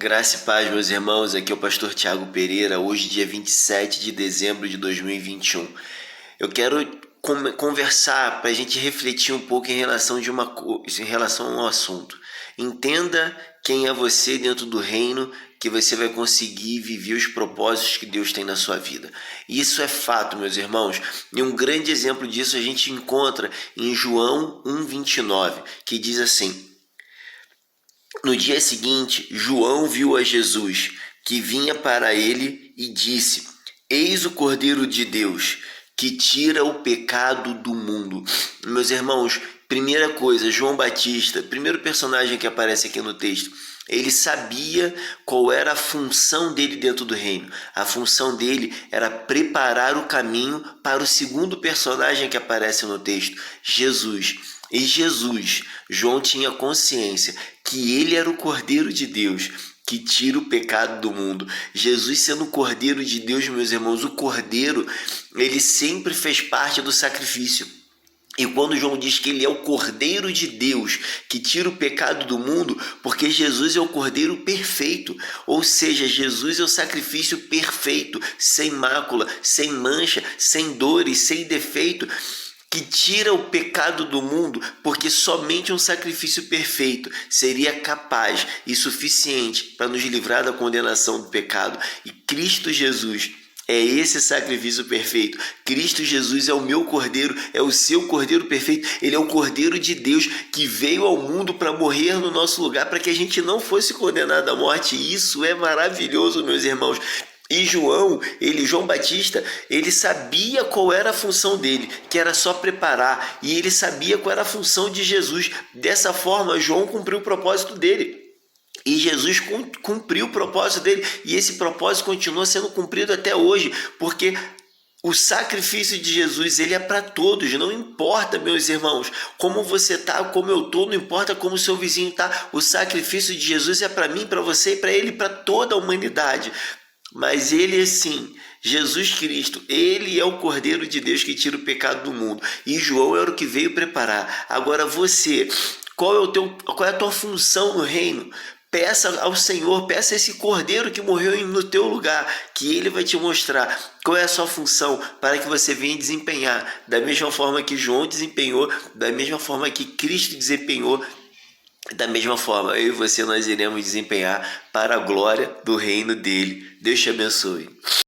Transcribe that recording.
Graça e paz, meus irmãos. Aqui é o pastor Tiago Pereira, hoje, dia 27 de dezembro de 2021. Eu quero conversar para a gente refletir um pouco em relação a um assunto. Entenda quem é você dentro do reino, que você vai conseguir viver os propósitos que Deus tem na sua vida. Isso é fato, meus irmãos. E um grande exemplo disso a gente encontra em João 1,29, que diz assim: no dia seguinte, João viu a Jesus, que vinha para ele, e disse: Eis o Cordeiro de Deus, que tira o pecado do mundo. Meus irmãos, primeira coisa, João Batista, primeiro personagem que aparece aqui no texto, ele sabia qual era a função dele dentro do reino. A função dele era preparar o caminho para o segundo personagem que aparece no texto, Jesus. E Jesus, João tinha consciência que ele era o Cordeiro de Deus, que tira o pecado do mundo. Jesus sendo o Cordeiro de Deus, meus irmãos, o Cordeiro, ele sempre fez parte do sacrifício. E quando João diz que ele é o Cordeiro de Deus, que tira o pecado do mundo, porque Jesus é o Cordeiro perfeito, ou seja, Jesus é o sacrifício perfeito, sem mácula, sem mancha, sem dores, sem defeito, que tira o pecado do mundo, porque somente um sacrifício perfeito seria capaz e suficiente para nos livrar da condenação do pecado. E Cristo Jesus é esse sacrifício perfeito. Cristo Jesus é o meu Cordeiro, é o seu Cordeiro perfeito. Ele é o Cordeiro de Deus que veio ao mundo para morrer no nosso lugar, para que a gente não fosse condenado à morte. Isso é maravilhoso, meus irmãos. E João Batista, ele sabia qual era a função dele, que era só preparar, e ele sabia qual era a função de Jesus. Dessa forma, João cumpriu o propósito dele. E Jesus cumpriu o propósito dele, e esse propósito continua sendo cumprido até hoje, porque o sacrifício de Jesus, ele é para todos, não importa, meus irmãos, como você está, como eu estou, não importa como o seu vizinho está, o sacrifício de Jesus é para mim, para você e para ele, para toda a humanidade. Mas ele, sim, Jesus Cristo, ele é o Cordeiro de Deus que tira o pecado do mundo. E João era o que veio preparar. Agora você, qual é a tua função no reino? Peça ao Senhor, peça a esse Cordeiro que morreu no teu lugar, que ele vai te mostrar qual é a sua função para que você venha desempenhar. Da mesma forma que João desempenhou, da mesma forma que Cristo desempenhou, da mesma forma, eu e você, nós iremos desempenhar para a glória do reino dele. Deus te abençoe.